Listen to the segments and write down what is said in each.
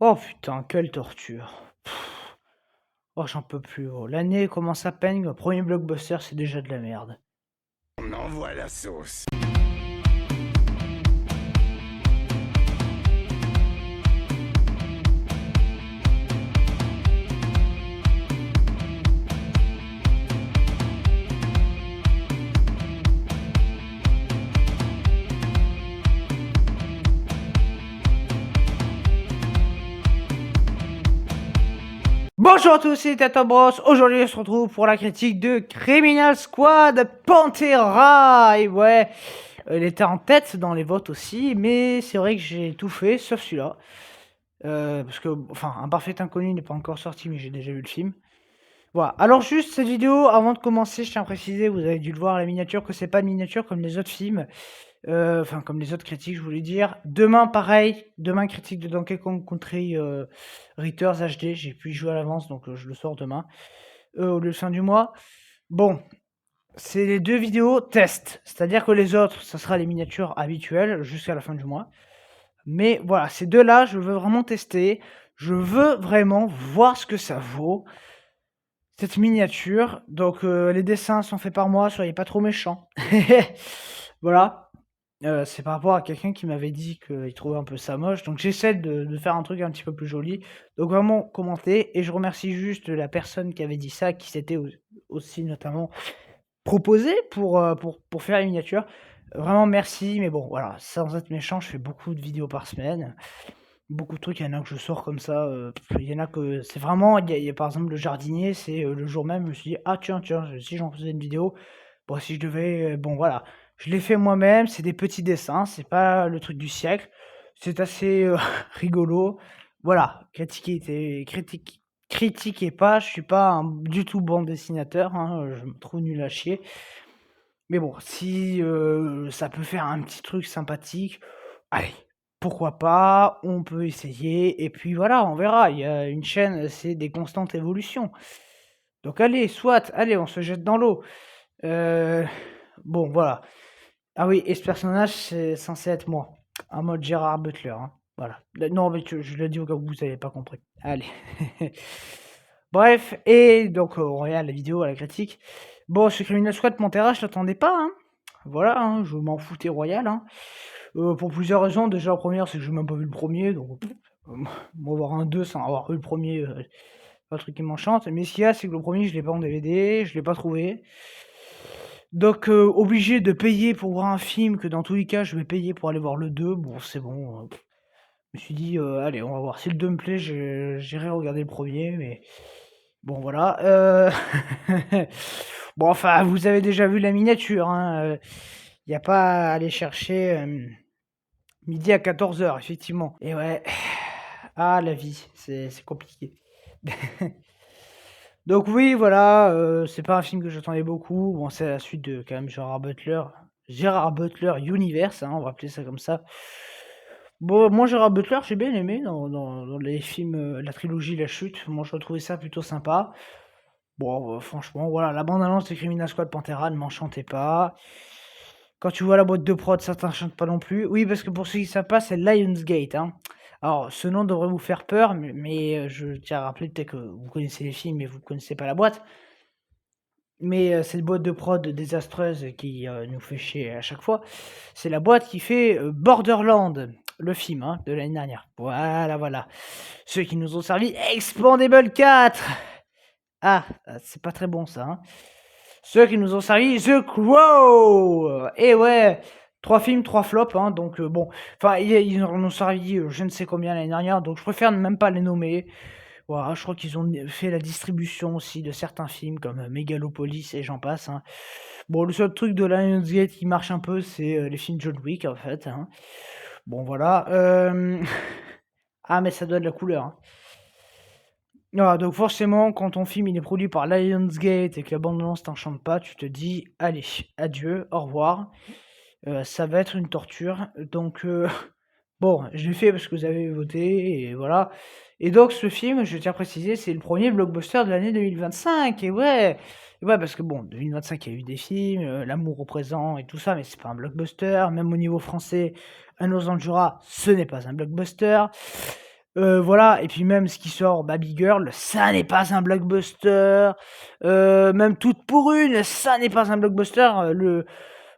Oh putain, quelle torture. Oh, j'en peux plus, oh. L'année commence à peine, le premier blockbuster, c'est déjà de la merde. On envoie la sauce. Bonjour à tous, c'est Tata Bros. Aujourd'hui, on se retrouve pour la critique de Criminal Squad Pantera. Et ouais, il était en tête dans les votes aussi, mais c'est vrai que j'ai tout fait, sauf celui-là. Parce que, enfin, Un Parfait Inconnu n'est pas encore sorti, mais j'ai déjà vu le film. Voilà. Alors juste cette vidéo, avant de commencer, je tiens à préciser, vous avez dû le voir à la miniature, que c'est pas de miniature comme les autres films. Enfin, comme les autres critiques, je voulais dire. Demain, pareil. Demain, critique de Donkey Kong Country Returns HD. J'ai pu y jouer à l'avance, donc je le sors demain. Au lieu de fin du mois. Bon, c'est les deux vidéos test. C'est-à-dire que les autres, ça sera les miniatures habituelles jusqu'à la fin du mois. Mais voilà, ces deux-là, je veux vraiment tester. Je veux vraiment voir ce que ça vaut. Cette miniature. Donc, les dessins sont faits par moi. Soyez pas trop méchants. Voilà. C'est par rapport à quelqu'un qui m'avait dit qu'il trouvait un peu ça moche, donc j'essaie de faire un truc un petit peu plus joli. Donc vraiment commentez, et je remercie juste la personne qui avait dit ça, qui s'était aussi notamment proposé pour faire la miniature. Vraiment merci, mais bon voilà, sans être méchant, je fais beaucoup de vidéos par semaine. Beaucoup de trucs, il y en a que je sors comme ça, il y en a que c'est vraiment il y a par exemple le jardinier, c'est, le jour même, je me suis dit: «Ah tiens, si j'en faisais une vidéo». Bon, si je devais, bon voilà, je l'ai fait moi-même, c'est des petits dessins, c'est pas le truc du siècle. C'est assez, rigolo. Voilà, critiquez pas, je suis pas du tout bon dessinateur, hein, je me trouve nul à chier. Mais bon, si, ça peut faire un petit truc sympathique, allez, pourquoi pas? On peut essayer et puis voilà, on verra. Il y a une chaîne, c'est des constantes évolutions. Donc allez, soit, allez, on se jette dans l'eau. Heu, bon, voilà. Ah oui, et ce personnage, c'est censé être moi, en mode Gérard Butler, hein, voilà. Non, mais je le dis au cas où vous avez pas compris. Allez. Bref, et donc on regarde la vidéo, à la critique. Bon, ce Criminal Squad Pantera, je l'attendais pas, hein. Voilà, hein, je m'en foutais royal, hein. Pour plusieurs raisons. Déjà, la première, c'est que j'ai même pas vu le premier, donc moi voir un 2 sans avoir vu le premier, pas un truc qui m'enchante. Mais ce qu'il y a, c'est que le premier, je l'ai pas en DVD, je l'ai pas trouvé. Donc obligé de payer pour voir un film que dans tous les cas, je vais payer pour aller voir le 2. Bon, c'est bon, je me suis dit: «Allez, on va voir. Si le 2 me plaît, j'irai regarder le premier, mais bon, voilà». Bon, enfin, vous avez déjà vu la miniature, hein, y a pas à aller chercher, midi à 14h effectivement, et ouais, ah la vie, c'est compliqué. Donc oui, voilà, c'est pas un film que j'attendais beaucoup. Bon, c'est la suite de quand même Gérard Butler Universe, hein, on va appeler ça comme ça. Bon, moi Gérard Butler, j'ai bien aimé dans les films, la trilogie La Chute. Moi, je trouvais ça plutôt sympa. Bon, franchement, voilà, la bande annonce de Criminal Squad Pantera ne m'enchantait pas. Quand tu vois la boîte de prod, ça t'enchante pas non plus. Oui, parce que pour ceux qui savent pas, c'est Lionsgate, hein. Alors, ce nom devrait vous faire peur, mais je tiens à rappeler, peut-être que vous connaissez les films, mais vous connaissez pas la boîte. Mais cette boîte de prod désastreuse qui, nous fait chier à chaque fois, c'est la boîte qui fait, Borderland, le film, hein, de l'année dernière. Voilà, voilà. Ceux qui nous ont servi Expendables 4. Ah, c'est pas très bon ça, hein. Ceux qui nous ont servi The Crow. Et ouais, 3 films, 3 flops, hein, donc bon, enfin, ils en ont servi, je ne sais combien l'année dernière, donc je préfère ne même pas les nommer. Voilà, je crois qu'ils ont fait la distribution aussi de certains films comme, Megalopolis et j'en passe, hein. Bon, le seul truc de Lionsgate qui marche un peu, c'est, les films John Wick, en fait, hein. Bon, voilà, ah, mais ça donne de la couleur, hein. Voilà, donc forcément, quand ton film il est produit par Lionsgate et que la bande annonce t'enchante pas, tu te dis: «Allez, adieu, au revoir, ça va être une torture». Donc bon, je l'ai fait parce que vous avez voté et voilà, et donc ce film, je tiens à préciser, c'est le premier blockbuster de l'année 2025, et ouais, parce que bon, 2025, il y a eu des films, L'amour au présent et tout ça, mais c'est pas un blockbuster. Même au niveau français, Un Os dans le Jura, ce n'est pas un blockbuster. Voilà et puis même ce qui sort Baby Girl, ça n'est pas un blockbuster, même Toute pour une, ça n'est pas un blockbuster,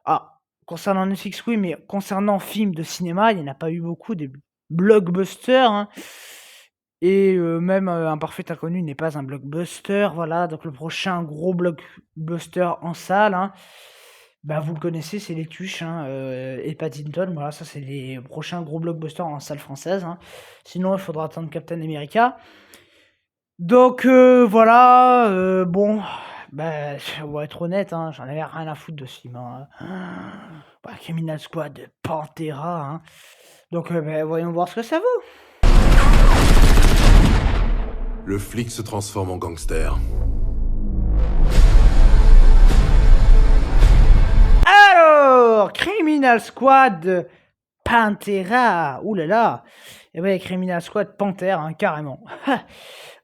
ah, concernant Netflix, oui, mais concernant films de cinéma, il y en a pas eu beaucoup des blockbusters, hein et même, Un parfait inconnu n'est pas un blockbuster, voilà, donc le prochain gros blockbuster en salle, hein, bah, vous le connaissez, c'est Les Tuches, hein, et Paddington, voilà, ça c'est les prochains gros blockbusters en salle française, hein. Sinon, il faudra attendre Captain America. Donc voilà, bon, bah, on va être honnête, hein, j'en avais rien à foutre de ce film, hein. Bah, Criminal Squad, Pantera, hein. Donc beh, voyons voir ce que ça vaut. Le flic se transforme en gangster. Alors, Criminal Squad, Pantera, ouh là là! Et ouais, Criminal Squad, Panther, hein, carrément.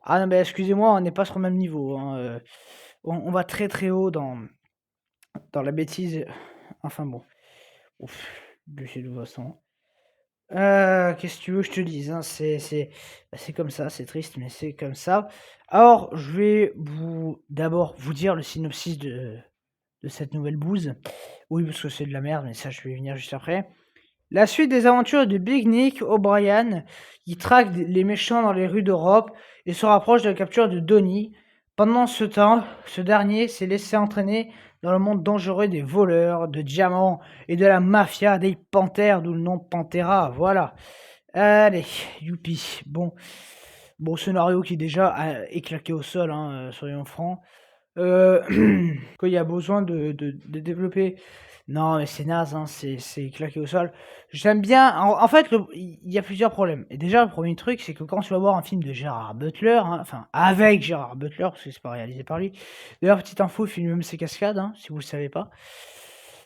Ah non, mais excusez-moi, on n'est pas sur le même niveau, hein, on va très, très haut dans la bêtise, enfin bon. Ouf, de toute façon. Qu'est-ce que tu veux que je te dise, hein? C'est comme ça, c'est triste, mais c'est comme ça. Alors, je vais d'abord vous dire le synopsis de cette nouvelle bouse. Oui, parce que c'est de la merde, mais ça, je vais y venir juste après. La suite des aventures de Big Nick O'Brien, qui traque les méchants dans les rues d'Europe et se rapproche de la capture de Donnie. Pendant ce temps, ce dernier s'est laissé entraîner dans le monde dangereux des voleurs, de diamants et de la mafia des panthères, d'où le nom Pantera, voilà. Allez, youpi. Bon scénario qui déjà est claqué au sol, hein, soyons francs. Quand il y a besoin de développer. Non, mais c'est naze, hein, c'est claqué au sol. J'aime bien. En fait, il y a plusieurs problèmes. Et déjà, le premier truc, c'est que quand tu vas voir un film de Gérard Butler, hein, enfin, avec Gérard Butler, parce que c'est pas réalisé par lui. D'ailleurs, petite info, il filme même ses cascades, hein, si vous le savez pas.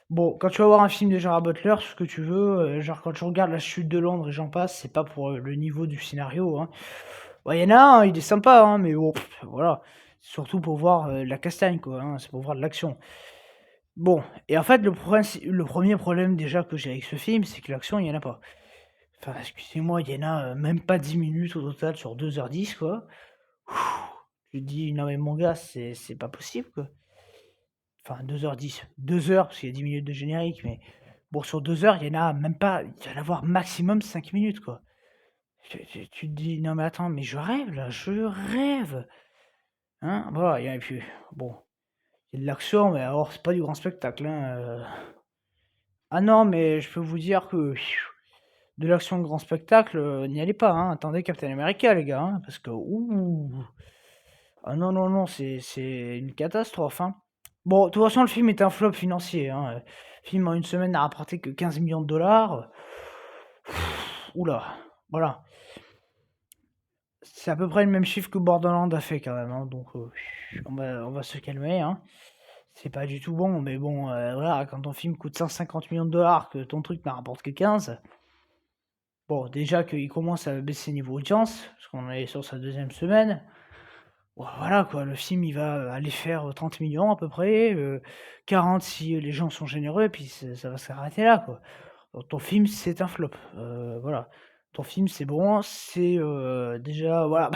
Bon, quand tu vas voir un film de Gérard Butler, ce que tu veux, genre quand tu regardes La Chute de Londres et j'en passe, c'est pas pour le niveau du scénario, hein. Ouais, il y en a un, il est sympa, hein, mais bon, voilà. Surtout pour voir la castagne, quoi, hein, c'est pour voir de l'action. Bon, et en fait, le premier problème déjà que j'ai avec ce film, c'est que l'action, il y en a pas. Enfin, excusez-moi, il y en a même pas 10 minutes au total sur 2h10, quoi. Je te dis, non mais mon gars, c'est pas possible, quoi. Enfin, 2h10. 2 heures, parce qu'il y a 10 minutes de générique, mais bon, sur 2 heures, il y en a même pas, il va y en avoir maximum 5 minutes, quoi. Tu te dis, non mais attends, mais je rêve là, je rêve. Hein, voilà, et puis, bon, il y a de l'action, mais alors c'est pas du grand spectacle, hein. Ah non, mais je peux vous dire que de l'action de grand spectacle, n'y allez pas, hein. Attendez Captain America, les gars, hein, parce que ouh. Ah non, non, non, c'est une catastrophe, hein. Bon, de toute façon, le film est un flop financier, hein. Le film en une semaine n'a rapporté que 15 millions de dollars. Oula, voilà. C'est à peu près le même chiffre que Borderlands a fait quand même, hein, donc on va se calmer, hein. C'est pas du tout bon, mais bon, voilà, quand ton film coûte 150 millions de dollars, que ton truc n'en rapporte que 15, bon, déjà qu'il commence à baisser niveau audience, parce qu'on est sur sa deuxième semaine. Bon, voilà quoi, le film il va aller faire 30 millions à peu près, 40 si les gens sont généreux, et puis ça va s'arrêter là quoi. Donc ton film c'est un flop, voilà. Ton film c'est bon, c'est déjà voilà,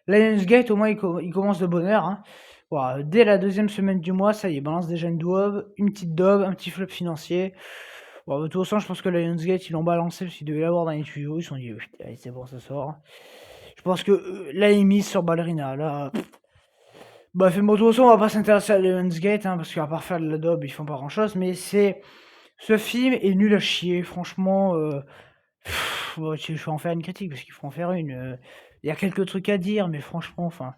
Lionsgate au moins il commence de bonne heure, hein. Voilà, dès la deuxième semaine du mois, ça y est, balance déjà une petite daube, un petit flop financier. Bon, de toute façon, je pense que Lionsgate, ils l'ont balancé parce qu'ils devaient l'avoir dans les tuyaux. Ils se sont dit, allez, c'est bon, ça sort. Je pense que là, ils misent sur Ballerina. Là, bah, fait, bon, de toute façon, on va pas s'intéresser à Lionsgate, hein, parce qu'à part faire de l'adobe, ils font pas grand chose. Mais ce film est nul à chier, franchement. Bon, je vais en faire une critique parce qu'il faut en faire une. Il y a quelques trucs à dire, mais franchement, enfin,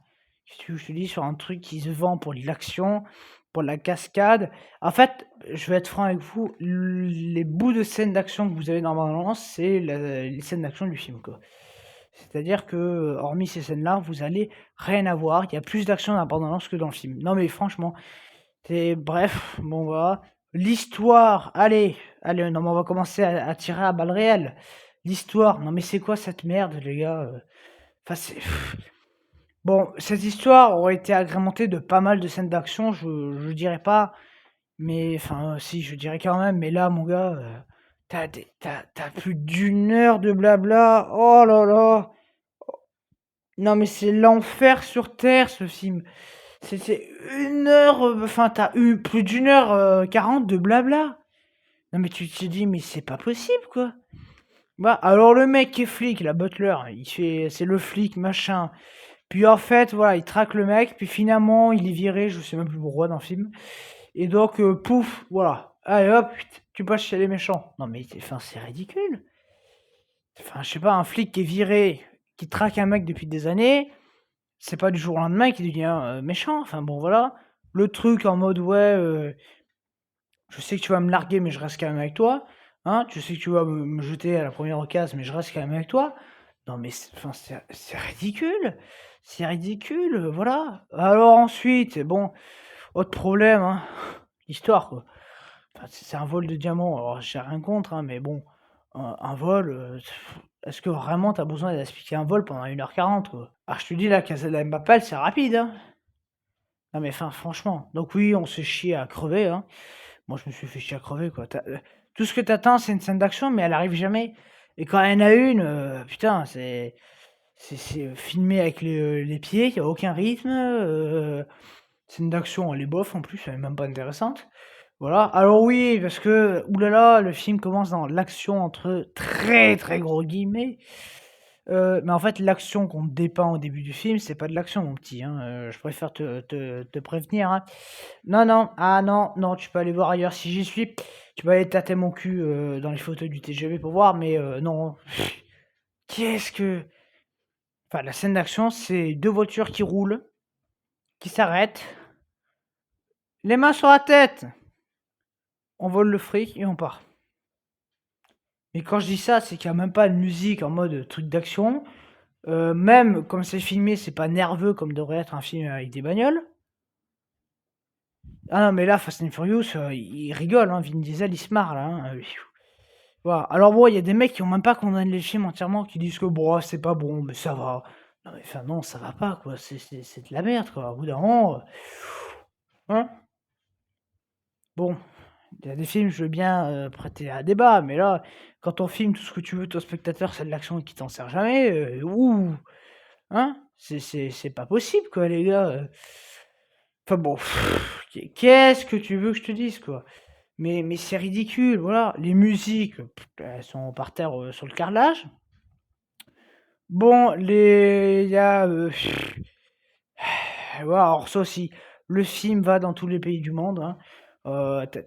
qu'est-ce que tu veux que je te dis sur un truc qui se vend pour l'action, pour la cascade. En fait, je vais être franc avec vous, les bouts de scènes d'action que vous avez normalement, c'est les scènes d'action du film, quoi. C'est-à-dire que, hormis ces scènes-là, vous allez rien avoir. Il y a plus d'action dans la bande-annonce que dans le film. Non mais franchement, c'est bref, bon voilà. L'histoire, allez, non mais on va commencer à tirer à balles réelles. L'histoire, non mais c'est quoi cette merde, les gars? Enfin, c'est bon, cette histoire aurait été agrémentée de pas mal de scènes d'action, je dirais pas, mais enfin, si, je dirais quand même, mais là, mon gars, tu as plus d'1 heure de blabla, oh là là! Non, mais c'est l'enfer sur terre, ce film. C'est 1 heure, enfin, tu eu plus d'1 heure, 40 de blabla. Non, mais tu te dis: «Mais c'est pas possible, quoi». Bah, alors le mec qui est flic, la Butler, il fait c'est le flic, machin. Puis en fait, voilà, il traque le mec, puis finalement, il est viré, je sais même plus pourquoi dans le film. Et donc, pouf, voilà. Allez hop, tu passes chez les méchants. Non, mais enfin, c'est ridicule. Enfin, je sais pas, un flic qui est viré, qui traque un mec depuis des années, c'est pas du jour au lendemain qu'il devient, méchant. Enfin bon, voilà. Le truc en mode: «Ouais, je sais que tu vas me larguer, mais je reste quand même avec toi. Hein, tu sais que tu vas me jeter à la première occasion, mais je reste quand même avec toi». Non mais enfin, c'est ridicule. C'est ridicule, voilà. Alors ensuite, bon, autre problème, hein, l'histoire, quoi. Enfin, c'est un vol de diamants, alors j'ai rien contre, hein, mais bon, un vol, est-ce que vraiment tu as besoin d'expliquer un vol pendant 1 h 40, quoi? Ah, je te dis, la Casa de Papel, c'est rapide, hein. Non mais enfin, franchement. Donc oui, on s'est chié à crever, hein. Moi, je me suis fait chier à crever, quoi. Tout ce que tu attends, c'est une scène d'action, mais elle arrive jamais. Et quand il y en a une, putain, c'est filmé avec les pieds, il y a aucun rythme, scène d'action, elle est bof en plus, elle est même pas intéressante. Voilà. Alors oui, parce que, ouh là là, le film commence dans l'action entre très, très gros guillemets. Mais en fait, l'action qu'on te dépeint au début du film, c'est pas de l'action, mon petit, hein, je préfère te prévenir, hein. Non, non, ah non, non, tu peux aller voir ailleurs si j'y suis. Tu peux aller tâter mon cul, dans les fauteuils du TGV pour voir, mais non. Qu'est-ce que enfin, la scène d'action, c'est 2 voitures qui roulent, qui s'arrêtent, les mains sur la tête, on vole le fric et on part. Mais quand je dis ça, c'est qu'il y a même pas de musique en mode truc d'action. Même comme c'est filmé, c'est pas nerveux comme devrait être un film avec des bagnoles. Ah non, mais là, Fast and Furious, ils rigolent, hein. Vin Diesel, il se marre là, hein, voilà. Alors bon, il y a des mecs qui ont même pas condamné le film entièrement, qui disent que bon, c'est pas bon, mais ça va. Non, mais enfin non, ça va pas, quoi. C'est de la merde, quoi. Au bout d'un moment, hein? Bon, il y a des films, je veux bien, prêter à débat, mais là, quand on filme tout ce que tu veux, toi spectateur, c'est de l'action et qui t'en sert jamais, ouh! Hein? C'est pas possible, quoi, les gars, enfin bon, qu'est-ce que tu veux que je te dise, quoi? Mais c'est ridicule, voilà. Les musiques, elles sont par terre, sur le carrelage. Bon, il y a, ouais, alors ça aussi, le film va dans tous les pays du monde, hein. Tu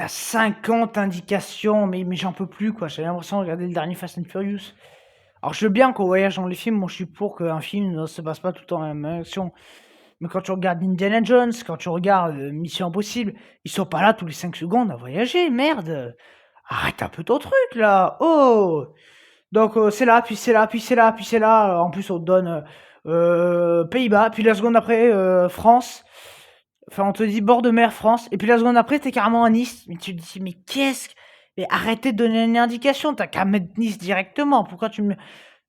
as 50 indications, mais j'en peux plus, quoi. J'ai l'impression de regarder le dernier Fast and Furious. Alors je veux bien qu'on voyage dans les films, moi je suis pour qu'un film ne se passe pas tout le temps la même action. Mais quand tu regardes Indiana Jones, quand tu regardes, Mission Impossible, ils sont pas là tous les 5 secondes à voyager, merde! Arrête un peu ton truc là! Oh! Donc c'est là, puis c'est là, puis c'est là, puis c'est là. En plus, on te donne, Pays-Bas, puis la seconde après, France. Enfin, on te dit bord de mer, France, et puis la seconde après, tu carrément à Nice. Mais tu te dis: «Mais qu'est-ce que mais arrêtez de donner une indication, tu qu'à mettre Nice directement. Pourquoi tu me»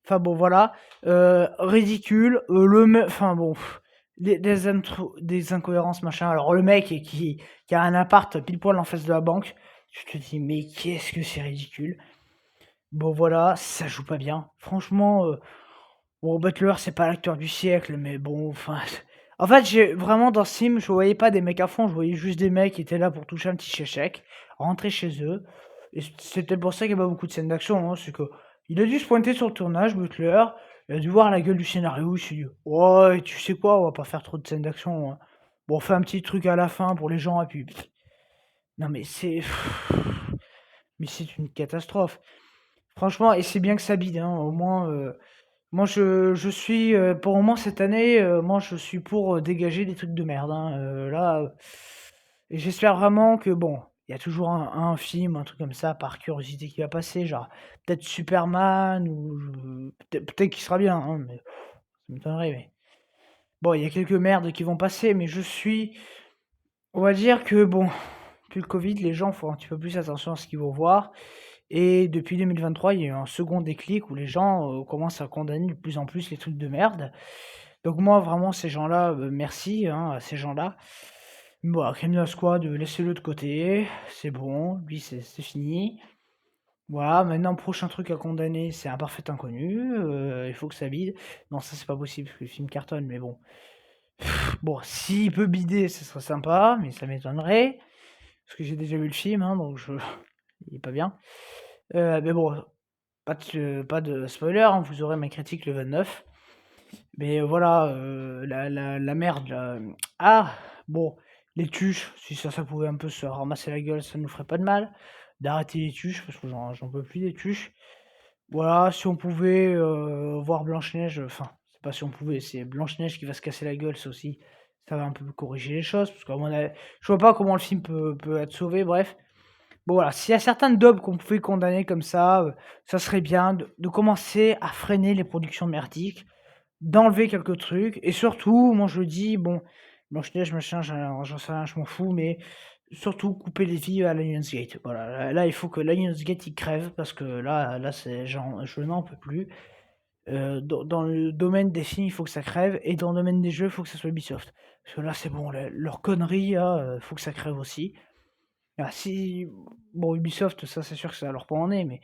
enfin bon, voilà, ridicule, enfin bon, des incohérences, machin. Alors le mec qui a un appart pile poil en face de la banque, tu te dis: «Mais qu'est-ce que c'est ridicule». Bon voilà, ça joue pas bien. Franchement, bon Butler, c'est pas l'acteur du siècle, mais bon, enfin, en fait, j'ai vraiment dans ce film, je voyais pas des mecs à fond, je voyais juste des mecs qui étaient là pour toucher un petit chèque, rentrer chez eux et c'est peut-être pour ça qu'il y a pas beaucoup de scènes d'action, hein. C'est qu'il a dû se pointer sur le tournage, Butler, il a dû voir la gueule du scénario, il s'est dit: «Ouais, tu sais quoi? On va pas faire trop de scènes d'action, hein. Bon, on fait un petit truc à la fin pour les gens et puis» non mais mais c'est une catastrophe. Franchement et c'est bien que ça bide, hein, au moins, moi je suis, pour le moment cette année, moi je suis pour, dégager des trucs de merde, hein, là, et j'espère vraiment que bon, il y a toujours un film, un truc comme ça par curiosité qui va passer, genre peut-être Superman ou peut-être qu'il sera bien, hein, mais ça m'étonnerait, mais bon, il y a quelques merdes qui vont passer, mais on va dire que bon, depuis le covid, les gens font un petit peu plus attention à ce qu'ils vont voir et depuis 2023, il y a eu un second déclic où les gens, commencent à condamner de plus en plus les trucs de merde. Donc moi, vraiment, ces gens-là, merci, hein, à ces gens-là. Voilà, Criminal Squad, laissez-le de côté, c'est bon, lui, c'est fini. Voilà, maintenant prochain truc à condamner, c'est Un parfait inconnu, il faut que ça bide. Non, ça c'est pas possible parce que le film cartonne, mais bon. Bon, s'il peut bider, ce serait sympa, mais ça m'étonnerait, parce que j'ai déjà vu le film, hein, donc je il est pas bien. Mais bon, pas de spoiler, hein, vous aurez ma critique le 29. Mais voilà, la merde là, ah! Bon, les tuches, si ça pouvait un peu se ramasser la gueule, ça nous ferait pas de mal. D'arrêter les tuches, parce que j'en peux plus des tuches. Voilà, si on pouvait, voir Blanche-Neige, enfin, c'est pas si on pouvait, c'est Blanche-Neige qui va se casser la gueule, ça aussi, ça va un peu corriger les choses, parce qu'à mon avis je vois pas comment le film peut être sauvé, bref. Bon voilà, s'il y a certains dubs qu'on pouvait condamner comme ça serait bien de commencer à freiner les productions merdiques, d'enlever quelques trucs et surtout, moi je dis, bon, Blanche-Neige, machin, j'en sais rien, je m'en fous, mais surtout couper les vies à Lionsgate. Voilà, là, il faut que Lionsgate, il crève parce que là, c'est genre, je n'en peux plus. Dans le domaine des films, il faut que ça crève et dans le domaine des jeux, il faut que ça soit Ubisoft. Parce que là, c'est bon, leurs conneries, là, faut que ça crève aussi. Ah si bon, Ubisoft, ça, c'est sûr que ça leur prend en nez, mais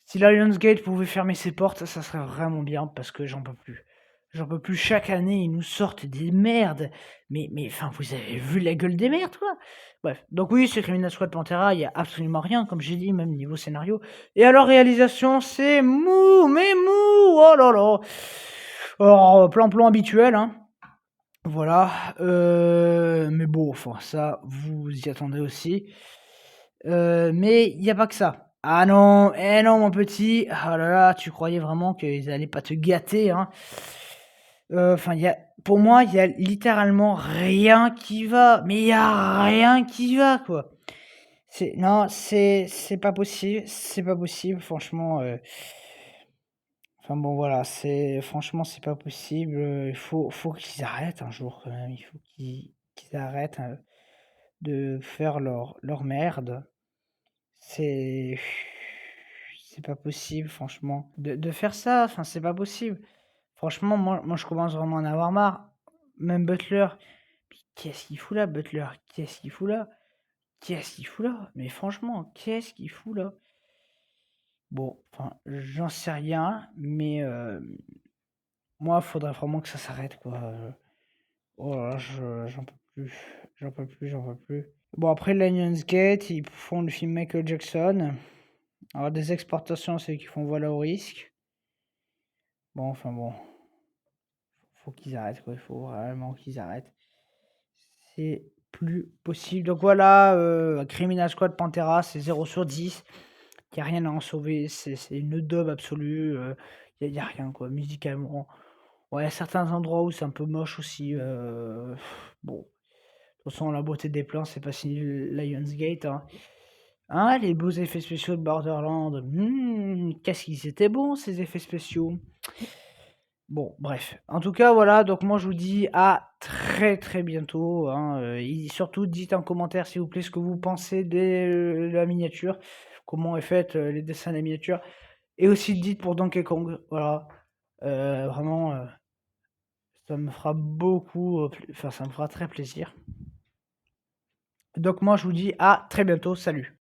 si la Lionsgate pouvait fermer ses portes, ça serait vraiment bien parce que j'en peux plus. J'en peux plus, chaque année, ils nous sortent des merdes, mais enfin, vous avez vu la gueule des merdes, quoi? Bref, donc oui, c'est Criminal Squad Pantera, il y a absolument rien, comme j'ai dit, même niveau scénario. Et alors réalisation, c'est mou, mais mou! Oh là là! Alors, plan-plan habituel, hein. Voilà, mais bon, enfin ça, vous y attendez aussi. Mais il y a pas que ça. Ah non, eh non mon petit, ah là là, tu croyais vraiment qu'ils allaient pas te gâter, hein. Enfin, il y a pour moi, il y a littéralement rien qui va, mais il y a rien qui va, quoi. C'est non, c'est pas possible franchement, enfin bon voilà, c'est franchement, c'est pas possible, il faut qu'ils arrêtent un jour quand même. Il faut qu'ils arrêtent, de faire leur merde. C'est c'est pas possible franchement. De faire ça, enfin, c'est pas possible. Franchement, moi je commence vraiment à en avoir marre. Même Butler, mais qu'est-ce qu'il fout là, Butler? Qu'est-ce qu'il fout là? Qu'est-ce qu'il fout là? Mais franchement, qu'est-ce qu'il fout là? Bon, enfin, j'en sais rien, mais moi, faudrait vraiment que ça s'arrête, quoi. Oh là là, j'en peux plus. J'en peux plus, j'en peux plus. Bon, après Lionsgate, ils font le film Michael Jackson. Alors, des exportations, c'est qu'ils font Voilà au risque. Bon, enfin bon. Faut qu'ils arrêtent, quoi. Il faut vraiment qu'ils arrêtent. C'est plus possible. Donc voilà, Criminal Squad Pantera, c'est 0 sur 10. Il n'y a rien à en sauver. C'est une daube absolue. Il y a rien, quoi. Musicalement. Ouais, il y a certains endroits où c'est un peu moche aussi. Bon. De toute façon, la beauté des plans, c'est pas si Lionsgate, hein. Hein, les beaux effets spéciaux de Borderlands. Qu'est-ce qu'ils étaient bons, ces effets spéciaux. Bon, bref. En tout cas, voilà. Donc, moi, je vous dis à très, très bientôt, hein. Et surtout, dites en commentaire, s'il vous plaît, ce que vous pensez de la miniature. Comment est faite les dessins de la miniature. Et aussi, dites pour Donkey Kong. Voilà. Vraiment, ça me fera beaucoup... Enfin, ça me fera très plaisir. Donc moi je vous dis à très bientôt, salut.